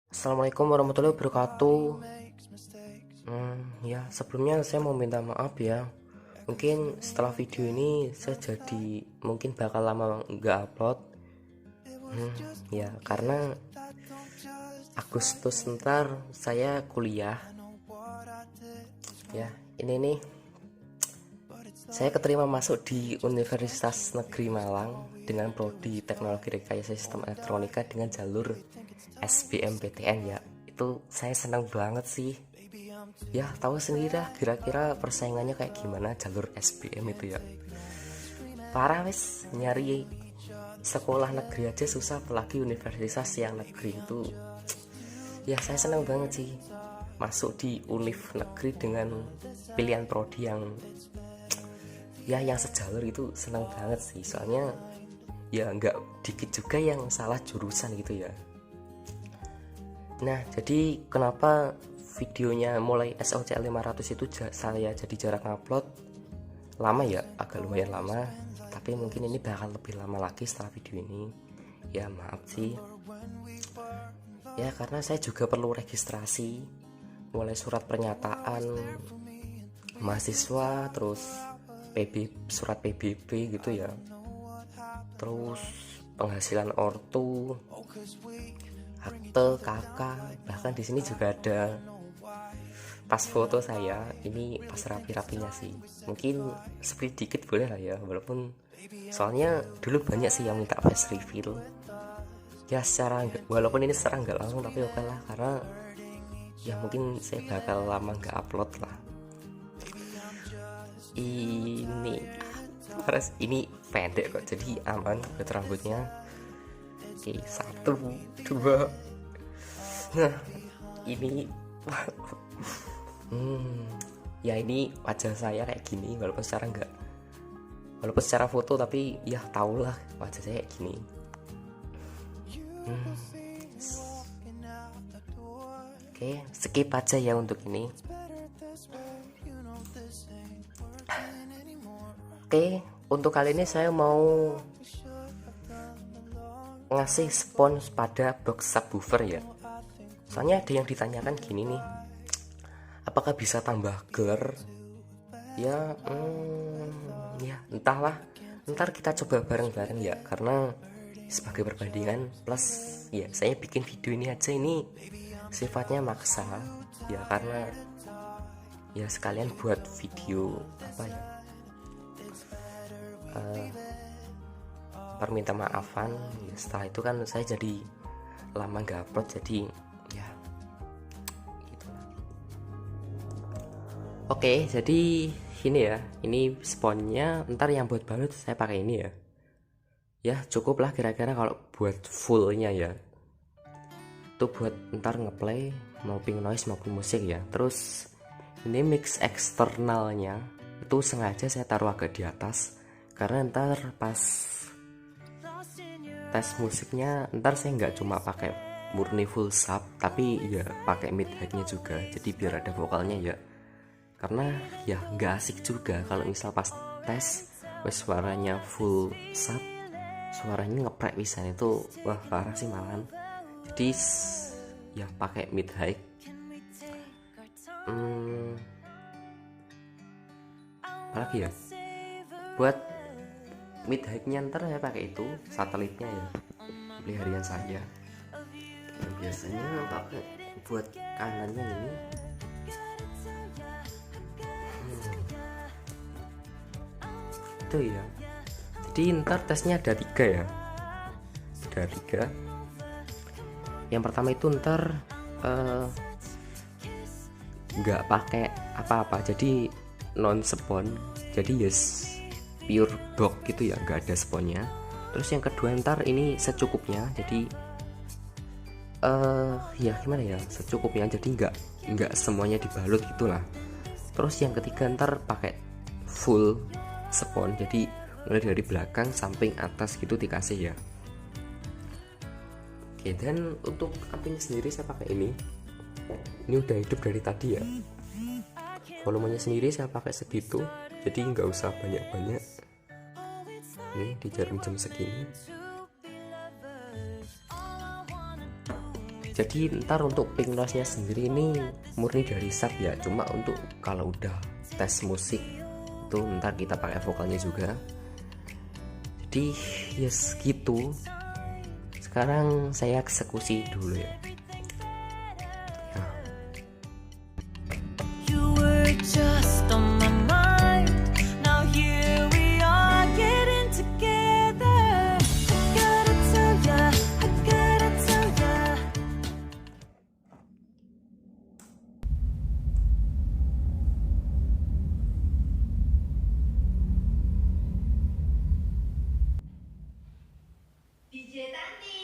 Assalamualaikum warahmatullahi wabarakatuh. Ya, sebelumnya saya mau minta maaf ya. Mungkin setelah video ini saya jadi mungkin bakal lama nggak upload. Ya, karena Agustus ntar saya kuliah. Ya, ini nih saya keterima masuk di Universitas Negeri Malang dengan prodi Teknologi Rekayasa Sistem Elektronika dengan jalur SBMPTN ya. Itu saya senang banget sih. Ya, tahu sendiri lah kira-kira persaingannya kayak gimana jalur SBM itu ya. Parah wes, nyari sekolah negeri aja susah, apalagi universitas yang negeri itu. Ya, saya senang banget sih masuk di univ negeri dengan pilihan prodi yang sejalur itu, senang banget sih. Soalnya ya nggak dikit juga yang salah jurusan gitu ya. Nah, jadi kenapa videonya mulai SOCL 500 itu saya jadi jarang upload? Lama ya, agak lumayan lama. Tapi mungkin ini bakal lebih lama lagi setelah video ini. Ya maaf sih. Ya karena saya juga perlu registrasi, mulai surat pernyataan mahasiswa, terus surat PBB gitu ya. Terus penghasilan ortu, akte kakak, bahkan di sini juga ada pas foto saya. Ini pas rapi-rapinya sih, mungkin split dikit boleh lah ya, walaupun soalnya dulu banyak sih yang minta face reveal ya, walaupun ini secara nggak langsung, tapi oke lah, karena ya mungkin saya bakal lama nggak upload lah. Ini pendek kok, jadi aman buat rambutnya. Oke, 1, 2. Nah, ini ya ini wajah saya kayak gini, walaupun secara foto, tapi ya tau lah wajah saya kayak gini. Oke, skip aja ya untuk ini. Oke, untuk kali ini saya mau ngasih spons pada box subwoofer ya. Soalnya ada yang ditanyakan gini nih, apakah bisa tambah gear? Ya, ya entahlah. Ntar kita coba bareng-bareng ya, karena sebagai perbandingan plus ya saya bikin video ini aja, ini sifatnya maksa ya, karena ya sekalian buat video apa ya, perminta maafan ya. Setelah itu kan saya jadi lama nggak upload, jadi ya gitu. Oke, jadi ini ya, ini sponnya ntar yang buat balut saya pakai ini ya. Ya cukup lah kira-kira kalau buat fullnya ya, itu buat ntar ngeplay mau pink noise maupun musik ya. Terus ini mix eksternalnya itu sengaja saya taruh agak di atas, karena ntar pas tes musiknya ntar saya nggak cuma pakai murni full sub, tapi ya pakai mid high-nya juga, jadi biar ada vokalnya ya. Karena ya nggak asik juga kalau misal pas tes wes suaranya full sub, suaranya ngeprek bisa, itu wah parah sih malahan. Jadi ya pakai mid high. Apalagi ya, buat mid high-nya ntar saya pakai itu satelitnya ya, beli harian saya. Dan biasanya pakai buat kanannya ini. Itu ya. Jadi ntar tesnya ada 3 ya. Ada 3. Yang pertama itu ntar nggak pakai apa-apa, jadi non spon, jadi yes pure box gitu ya, nggak ada sponnya. Terus yang kedua ntar ini secukupnya, jadi ya gimana ya, secukupnya, jadi nggak semuanya dibalut gitulah. Terus yang ketiga ntar pakai full spon, jadi mulai dari belakang samping atas gitu dikasih ya. Oke, dan untuk ampingnya sendiri saya pakai ini udah hidup dari tadi ya. Volumenya sendiri saya pakai segitu, jadi nggak usah banyak-banyak. Ini di jarum jam segini. Jadi ntar untuk pink noise nya sendiri ini murni dari sub ya, cuma untuk kalau udah tes musik itu ntar kita pakai vokalnya juga. Jadi yes gitu. Sekarang saya eksekusi dulu ya. You were just on my mind. Now here we are getting together. I gotta tell ya, I gotta tell ya. DJ Tanti.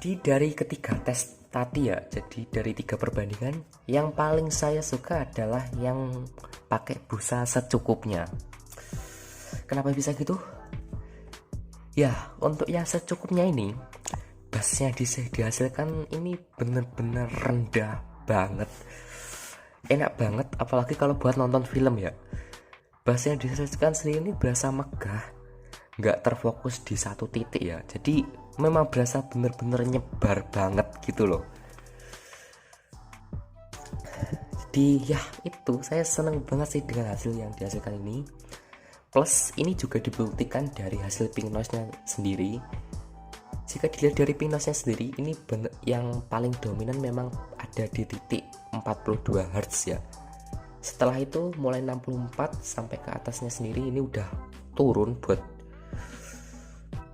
Jadi dari ketiga tes tadi ya, jadi dari 3 perbandingan yang paling saya suka adalah yang pakai busa secukupnya. Kenapa bisa gitu? Ya, untuk yang secukupnya ini bassnya dihasilkan ini bener-bener rendah banget, enak banget, apalagi kalau buat nonton film ya. Bassnya dihasilkan sendiri ini berasa megah, nggak terfokus di satu titik ya, jadi memang berasa bener-bener nyebar banget gitu loh. Jadi ya itu, saya seneng banget sih dengan hasil yang dihasilkan ini. Plus ini juga dibuktikan dari hasil pink noise nya sendiri. Jika dilihat dari pink noise nya sendiri, ini bener, yang paling dominan memang ada di titik 42 Hz ya. Setelah itu mulai 64 sampai ke atasnya sendiri ini udah turun buat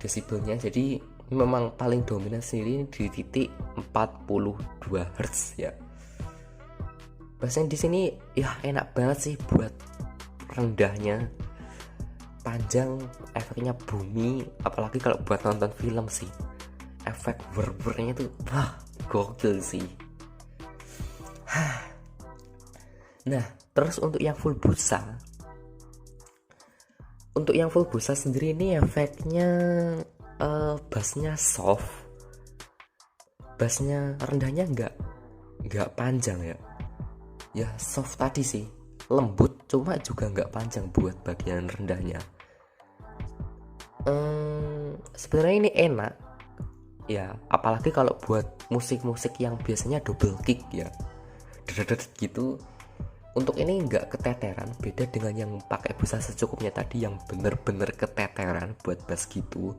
desibelnya. Jadi memang paling dominan sendiri di titik 42 Hz ya. Bassnya di sini ya enak banget sih buat rendahnya, panjang, efeknya bumi, apalagi kalau buat nonton film sih. Efek berbernya tuh wah gokil sih. Nah, terus untuk yang full busa. Untuk yang full busa sendiri ini efeknya bassnya soft. Bassnya rendahnya nggak panjang ya. Ya soft tadi sih, lembut cuma juga nggak panjang buat bagian rendahnya. Sebenarnya ini enak ya, apalagi kalau buat musik-musik yang biasanya double kick ya, deret gitu. Untuk ini nggak keteteran, beda dengan yang pakai busa secukupnya tadi yang bener-bener keteteran buat bass gitu.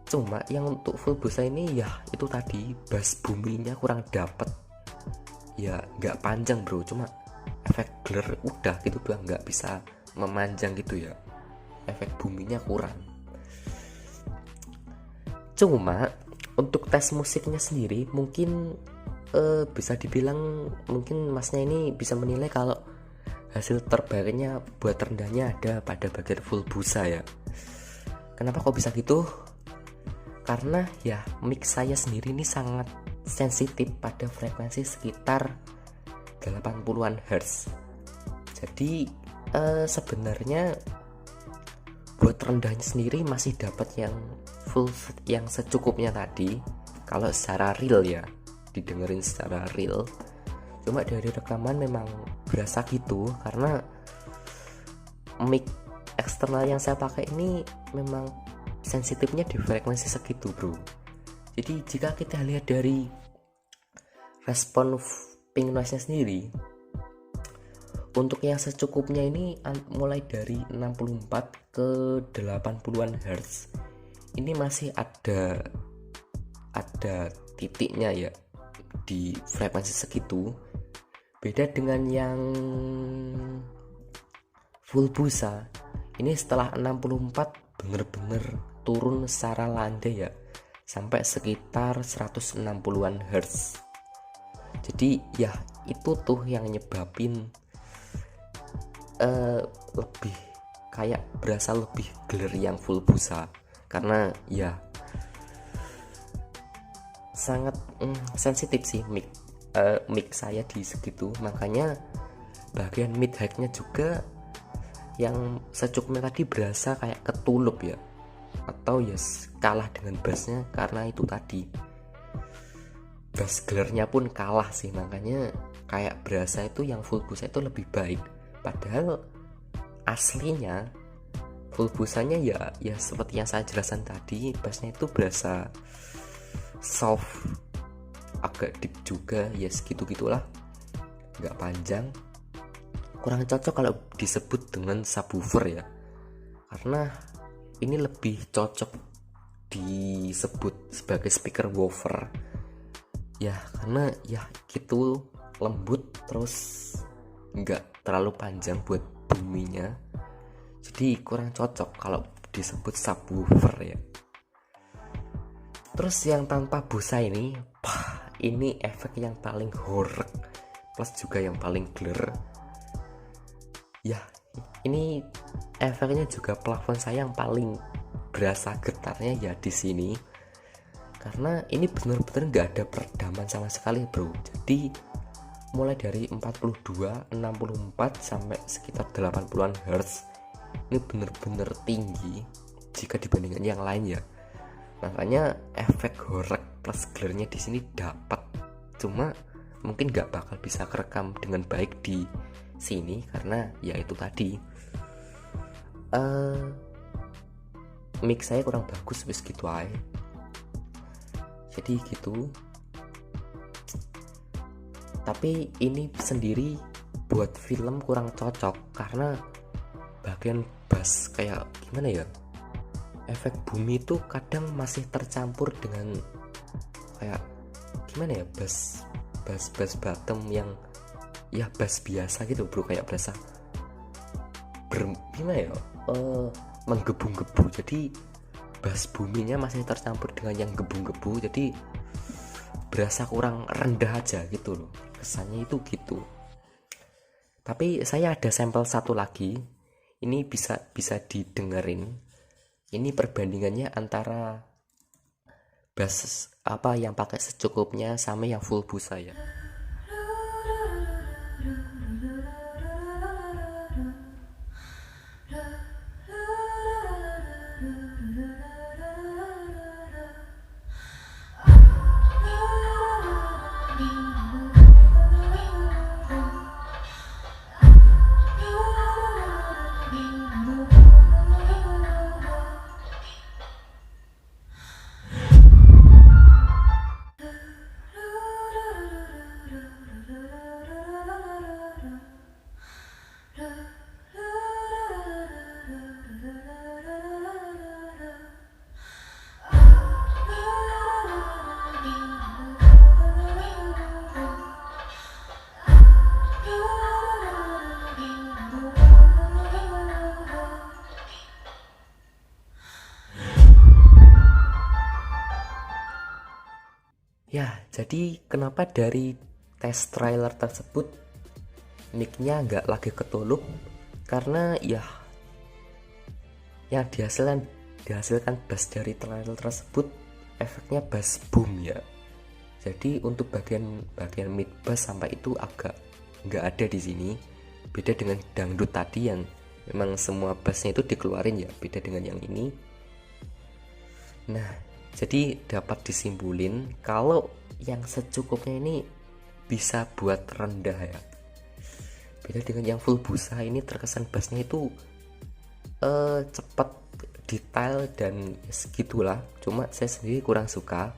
Cuma yang untuk full busa ini ya itu tadi, bass buminya kurang dapet ya, nggak panjang bro, cuma efek glare udah gitu doang, nggak bisa memanjang gitu ya, efek buminya kurang. Cuma untuk tes musiknya sendiri mungkin bisa dibilang, mungkin masnya ini bisa menilai kalau hasil terbaiknya buat rendahnya ada pada bagian full busa ya. Kenapa kok bisa gitu? Karena ya mic saya sendiri ini sangat sensitif pada frekuensi sekitar 80-an Hz. Jadi sebenarnya buat rendahnya sendiri masih dapat yang full, yang secukupnya tadi kalau secara real ya, didengerin secara real. Cuma dari rekaman memang berasa gitu karena mic eksternal yang saya pakai ini memang sensitifnya di frekuensi segitu bro. Jadi jika kita lihat dari respon pink noise nya sendiri, untuk yang secukupnya ini mulai dari 64 ke 80-an Hz ini masih ada titiknya ya di frekuensi segitu. Beda dengan yang full busa, ini setelah 64 bener-bener turun secara landai ya, sampai sekitar 160-an Hz. Jadi ya itu tuh yang nyebabin lebih kayak berasa lebih glare yang full busa, karena ya sangat sensitif sih mic saya di segitu. Makanya bagian mid high-nya juga yang secukupnya tadi berasa kayak ketulup ya, atau ya kalah dengan bassnya, karena itu tadi bass glare-nya pun kalah sih. Makanya kayak berasa itu yang full busa itu lebih baik, padahal aslinya full busanya ya seperti yang saya jelaskan tadi, bassnya itu berasa soft, agak deep juga ya, segitu gitulah, nggak panjang, kurang cocok kalau disebut dengan subwoofer ya, karena ini lebih cocok disebut sebagai speaker woofer ya, karena ya gitu lembut terus nggak terlalu panjang buat buminya, jadi kurang cocok kalau disebut subwoofer ya. Terus yang tanpa busa ini efek yang paling horror plus juga yang paling glare ya. Ini efeknya juga plafon saya yang paling berasa getarnya ya di sini, karena ini benar-benar nggak ada peredaman sama sekali bro. Jadi mulai dari 42, 64 sampai sekitar 80-an Hz ini benar-benar tinggi jika dibandingkan yang lain ya. Makanya efek horror plus glare-nya di sini dapat, cuma mungkin nggak bakal bisa kerekam dengan baik di sini karena ya itu tadi mic saya kurang bagus, wis gitu aja. Jadi gitu. Tapi ini sendiri buat film kurang cocok karena bagian bass kayak gimana ya, efek bumi itu kadang masih tercampur dengan kayak gimana ya, bass bottom yang ya bass biasa gitu bro, kayak berasa gimana ya, menggebu-gebu. Jadi bass buminya masih tercampur dengan yang gebu-gebu, jadi berasa kurang rendah aja gitu loh, kesannya itu gitu. Tapi saya ada sampel satu lagi, ini bisa didengerin. Ini perbandingannya antara bass apa yang pakai secukupnya sama yang full busa ya. Ya, jadi kenapa dari tes trailer tersebut mic-nya nggak lagi ketulup? Karena ya yang dihasilkan bass dari trailer tersebut efeknya bass boom ya. Jadi untuk bagian mid bass sampai itu agak nggak ada di sini. Beda dengan dangdut tadi yang memang semua bassnya itu dikeluarin ya. Beda dengan yang ini. Nah, jadi dapat disimpulin kalau yang secukupnya ini bisa buat rendah ya. Beda dengan yang full busa, ini terkesan bassnya itu cepat, detail, dan ya segitulah. Cuma saya sendiri kurang suka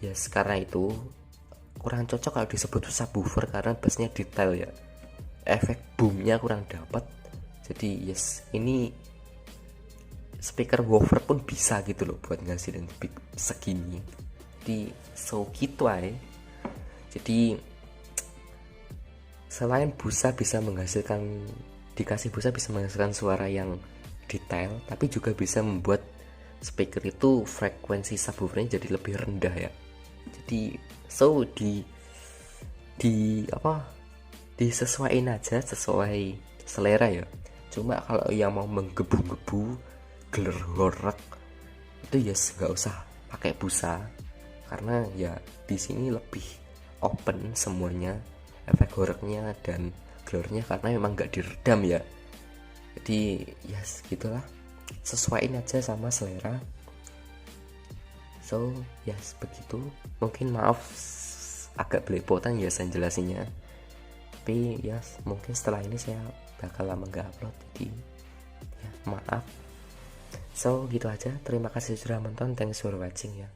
ya, karena itu kurang cocok kalau disebut subwoofer karena bassnya detail ya. Efek boomnya kurang dapat. Jadi yes, ini speaker woofer pun bisa gitu loh buat ngasilin big segini. Jadi so gitu aja. Jadi selain busa bisa menghasilkan, dikasih busa bisa menghasilkan suara yang detail, tapi juga bisa membuat speaker itu frekuensi subwoofernya jadi lebih rendah ya. Jadi so disesuaiin aja sesuai selera ya. Cuma kalau yang mau menggebu-gebu geler horek itu yes, nggak usah pakai busa karena ya di sini lebih open semuanya, efek horeknya dan glornya, karena memang nggak diredam ya. Jadi yes, gitulah, sesuaiin aja sama selera. So yes, begitu. Mungkin maaf agak belepotan ya saya jelasinnya, tapi yes, mungkin setelah ini saya bakal lama nggak upload, jadi ya maaf. So gitu aja, terima kasih sudah menonton, thanks for watching ya.